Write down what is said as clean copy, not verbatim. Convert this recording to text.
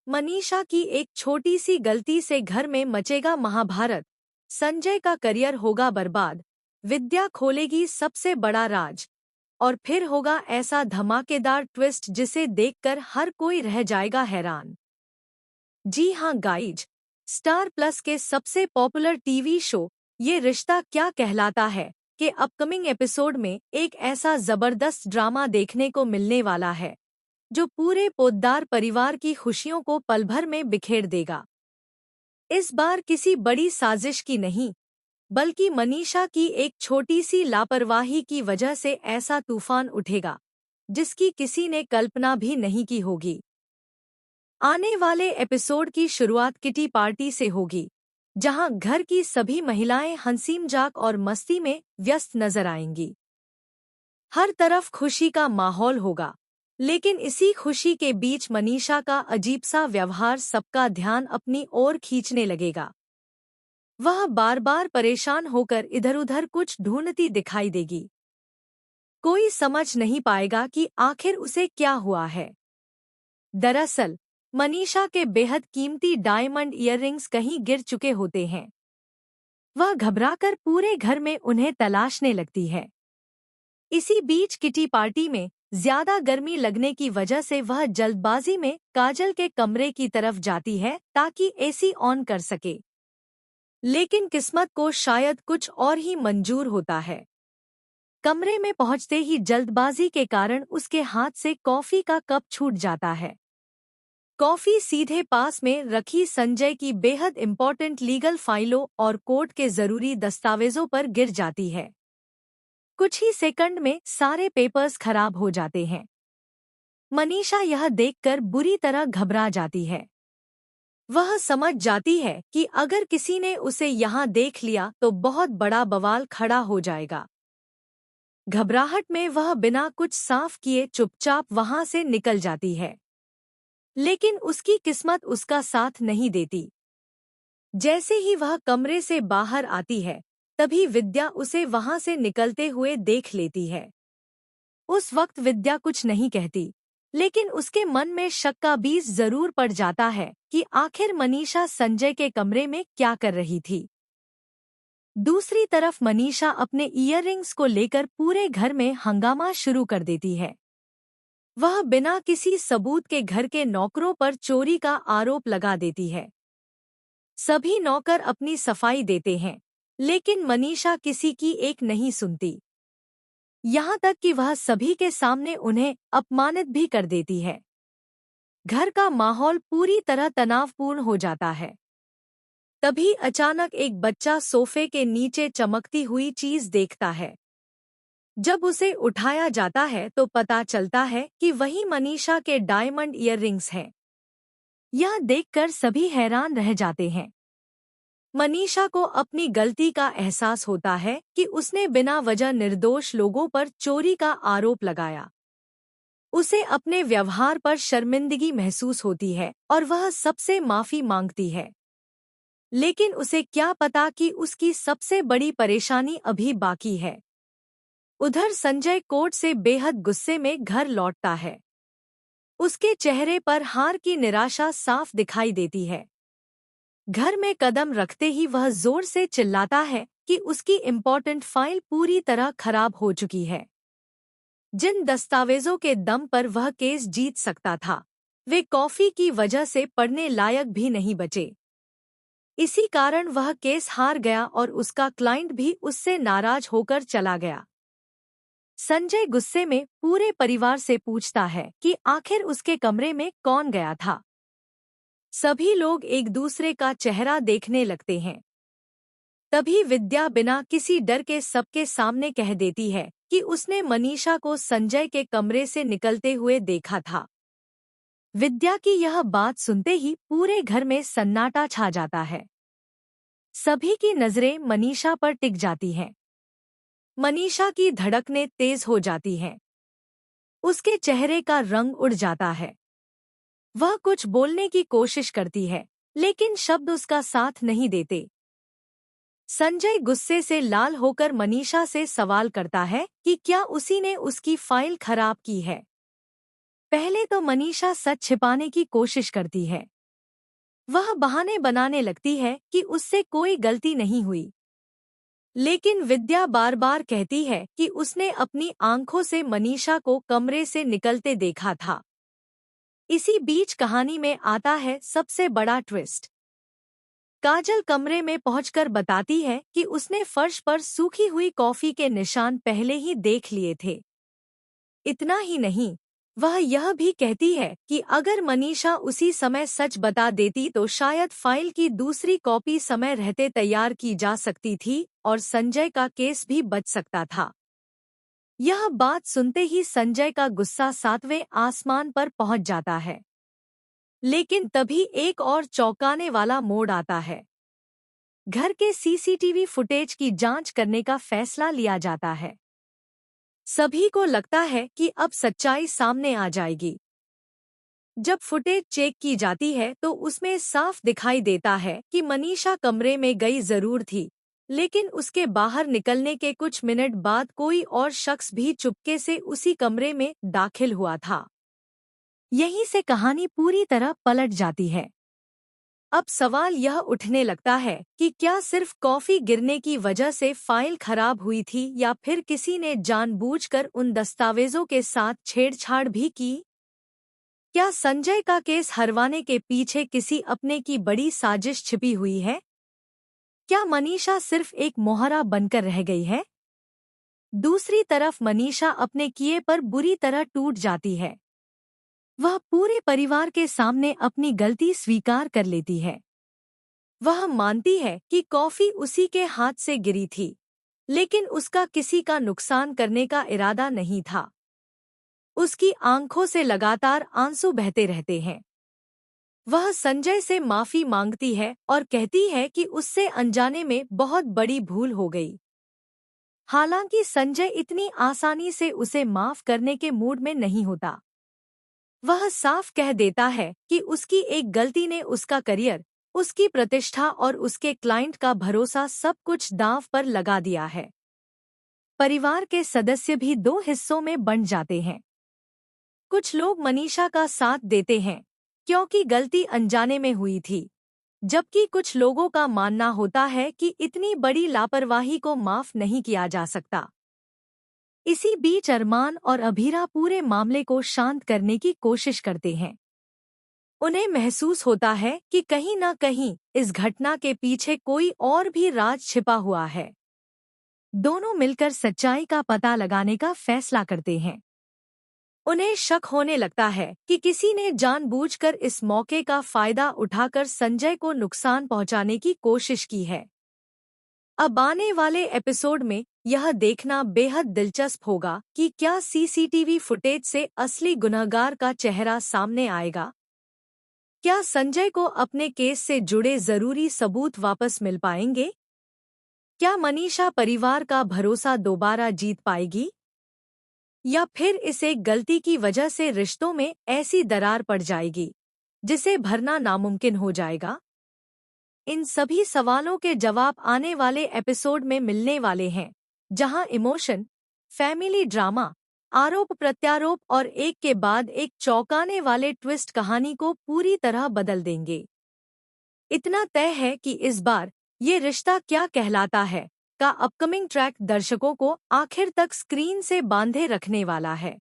मनीषा की एक छोटी सी गलती से घर में मचेगा महाभारत। संजय का करियर होगा बर्बाद। विद्या खोलेगी सबसे बड़ा राज। और फिर होगा ऐसा धमाकेदार ट्विस्ट जिसे देखकर हर कोई रह जाएगा हैरान। जी हाँ गाइज, स्टार प्लस के सबसे पॉपुलर टीवी शो ये रिश्ता क्या कहलाता है के अपकमिंग एपिसोड में एक ऐसा जबरदस्त ड्रामा देखने को मिलने वाला है जो पूरे पोद्दार परिवार की खुशियों को पल भर में बिखेर देगा। इस बार किसी बड़ी साजिश की नहीं, बल्कि मनीषा की एक छोटी सी लापरवाही की वजह से ऐसा तूफान उठेगा जिसकी किसी ने कल्पना भी नहीं की होगी। आने वाले एपिसोड की शुरुआत किटी पार्टी से होगी, जहां घर की सभी महिलाएं हंसी मजाक और मस्ती में व्यस्त नजर आएंगी। हर तरफ खुशी का माहौल होगा, लेकिन इसी खुशी के बीच मनीषा का अजीब सा व्यवहार सबका ध्यान अपनी ओर खींचने लगेगा। वह बार बार परेशान होकर इधर उधर कुछ ढूंढती दिखाई देगी। कोई समझ नहीं पाएगा कि आखिर उसे क्या हुआ है। दरअसल मनीषा के बेहद कीमती डायमंड ईयररिंग्स कहीं गिर चुके होते हैं। वह घबराकर पूरे घर में उन्हें तलाशने लगती है। इसी बीच किटी पार्टी में ज्यादा गर्मी लगने की वजह से वह जल्दबाजी में काजल के कमरे की तरफ जाती है ताकि एसी ऑन कर सके। लेकिन किस्मत को शायद कुछ और ही मंजूर होता है। कमरे में पहुंचते ही जल्दबाजी के कारण उसके हाथ से कॉफी का कप छूट जाता है। कॉफी सीधे पास में रखी संजय की बेहद इम्पोर्टेंट लीगल फाइलों और कोर्ट के जरूरी दस्तावेजों पर गिर जाती है। कुछ ही सेकंड में सारे पेपर्स खराब हो जाते हैं। मनीषा यह देखकर बुरी तरह घबरा जाती है। वह समझ जाती है कि अगर किसी ने उसे यहाँ देख लिया तो बहुत बड़ा बवाल खड़ा हो जाएगा। घबराहट में वह बिना कुछ साफ किए चुपचाप वहां से निकल जाती है। लेकिन उसकी किस्मत उसका साथ नहीं देती। जैसे ही वह कमरे से बाहर आती है, तभी विद्या उसे वहां से निकलते हुए देख लेती है। उस वक्त विद्या कुछ नहीं कहती, लेकिन उसके मन में शक का बीज जरूर पड़ जाता है कि आखिर मनीषा संजय के कमरे में क्या कर रही थी। दूसरी तरफ मनीषा अपने ईयररिंग्स को लेकर पूरे घर में हंगामा शुरू कर देती है। वह बिना किसी सबूत के घर के नौकरों पर चोरी का आरोप लगा देती है। सभी नौकर अपनी सफाई देते हैं, लेकिन मनीषा किसी की एक नहीं सुनती। यहाँ तक कि वह सभी के सामने उन्हें अपमानित भी कर देती है। घर का माहौल पूरी तरह तनावपूर्ण हो जाता है। तभी अचानक एक बच्चा सोफे के नीचे चमकती हुई चीज देखता है। जब उसे उठाया जाता है तो पता चलता है कि वही मनीषा के डायमंड ईयररिंग्स हैं। यह देखकर सभी हैरान रह जाते हैं। मनीषा को अपनी गलती का एहसास होता है कि उसने बिना वजह निर्दोष लोगों पर चोरी का आरोप लगाया। उसे अपने व्यवहार पर शर्मिंदगी महसूस होती है और वह सबसे माफी मांगती है। लेकिन उसे क्या पता कि उसकी सबसे बड़ी परेशानी अभी बाकी है। उधर संजय कोर्ट से बेहद गुस्से में घर लौटता है। उसके चेहरे पर हार की निराशा साफ दिखाई देती है। घर में कदम रखते ही वह जोर से चिल्लाता है कि उसकी इम्पोर्टेंट फाइल पूरी तरह खराब हो चुकी है। जिन दस्तावेजों के दम पर वह केस जीत सकता था, वे कॉफी की वजह से पढ़ने लायक भी नहीं बचे। इसी कारण वह केस हार गया और उसका क्लाइंट भी उससे नाराज होकर चला गया। संजय गुस्से में पूरे परिवार से पूछता है कि आखिर उसके कमरे में कौन गया था। सभी लोग एक दूसरे का चेहरा देखने लगते हैं। तभी विद्या बिना किसी डर के सबके सामने कह देती है कि उसने मनीषा को संजय के कमरे से निकलते हुए देखा था। विद्या की यह बात सुनते ही पूरे घर में सन्नाटा छा जाता है। सभी की नजरें मनीषा पर टिक जाती हैं। मनीषा की धड़कनें तेज हो जाती हैं। उसके चेहरे का रंग उड़ जाता है। वह कुछ बोलने की कोशिश करती है, लेकिन शब्द उसका साथ नहीं देते। संजय गुस्से से लाल होकर मनीषा से सवाल करता है कि क्या उसी ने उसकी फाइल खराब की है। पहले तो मनीषा सच छिपाने की कोशिश करती है, वह बहाने बनाने लगती है कि उससे कोई गलती नहीं हुई। लेकिन विद्या बार बार कहती है कि उसने अपनी आंखों से मनीषा को कमरे से निकलते देखा था। इसी बीच कहानी में आता है सबसे बड़ा ट्विस्ट। काजल कमरे में पहुंचकर बताती है कि उसने फर्श पर सूखी हुई कॉफी के निशान पहले ही देख लिए थे। इतना ही नहीं, वह यह भी कहती है कि अगर मनीषा उसी समय सच बता देती तो शायद फाइल की दूसरी कॉपी समय रहते तैयार की जा सकती थी और संजय का केस भी बच सकता था। यह बात सुनते ही संजय का गुस्सा 7वें आसमान पर पहुंच जाता है। लेकिन तभी एक और चौंकाने वाला मोड़ आता है। घर के सीसीटीवी फुटेज की जांच करने का फैसला लिया जाता है। सभी को लगता है कि अब सच्चाई सामने आ जाएगी। जब फुटेज चेक की जाती है तो उसमें साफ दिखाई देता है कि मनीषा कमरे में गई जरूर थी, लेकिन उसके बाहर निकलने के कुछ मिनट बाद कोई और शख्स भी चुपके से उसी कमरे में दाखिल हुआ था। यहीं से कहानी पूरी तरह पलट जाती है। अब सवाल यह उठने लगता है कि क्या सिर्फ कॉफी गिरने की वजह से फाइल खराब हुई थी या फिर किसी ने जानबूझकर उन दस्तावेजों के साथ छेड़छाड़ भी की? क्या संजय का केस हरवाने के पीछे किसी अपने की बड़ी साजिश छिपी हुई है? क्या मनीषा सिर्फ एक मोहरा बनकर रह गई है? दूसरी तरफ मनीषा अपने किए पर बुरी तरह टूट जाती है। वह पूरे परिवार के सामने अपनी गलती स्वीकार कर लेती है। वह मानती है कि कॉफी उसी के हाथ से गिरी थी, लेकिन उसका किसी का नुकसान करने का इरादा नहीं था। उसकी आंखों से लगातार आंसू बहते रहते हैं। वह संजय से माफी मांगती है और कहती है कि उससे अनजाने में बहुत बड़ी भूल हो गई। हालांकि संजय इतनी आसानी से उसे माफ करने के मूड में नहीं होता। वह साफ कह देता है कि उसकी एक गलती ने उसका करियर, उसकी प्रतिष्ठा और उसके क्लाइंट का भरोसा सब कुछ दांव पर लगा दिया है। परिवार के सदस्य भी दो हिस्सों में बंट जाते हैं। कुछ लोग मनीषा का साथ देते हैं क्योंकि गलती अनजाने में हुई थी, जबकि कुछ लोगों का मानना होता है कि इतनी बड़ी लापरवाही को माफ नहीं किया जा सकता। इसी बीच अरमान और अभीरा पूरे मामले को शांत करने की कोशिश करते हैं। उन्हें महसूस होता है कि कहीं न कहीं इस घटना के पीछे कोई और भी राज छिपा हुआ है। दोनों मिलकर सच्चाई का पता लगाने का फैसला करते हैं। उन्हें शक होने लगता है कि किसी ने जानबूझकर इस मौके का फायदा उठाकर संजय को नुकसान पहुंचाने की कोशिश की है। अब आने वाले एपिसोड में यह देखना बेहद दिलचस्प होगा कि क्या सीसीटीवी फुटेज से असली गुनहगार का चेहरा सामने आएगा। क्या संजय को अपने केस से जुड़े जरूरी सबूत वापस मिल पाएंगे? क्या मनीषा परिवार का भरोसा दोबारा जीत पाएगी? या फिर इस एक गलती की वजह से रिश्तों में ऐसी दरार पड़ जाएगी जिसे भरना नामुमकिन हो जाएगा? इन सभी सवालों के जवाब आने वाले एपिसोड में मिलने वाले हैं, जहां इमोशन, फैमिली ड्रामा, आरोप प्रत्यारोप और एक के बाद एक चौंकाने वाले ट्विस्ट कहानी को पूरी तरह बदल देंगे। इतना तय है कि इस बार ये रिश्ता क्या कहलाता है का अपकमिंग ट्रैक दर्शकों को आखिर तक स्क्रीन से बांधे रखने वाला है।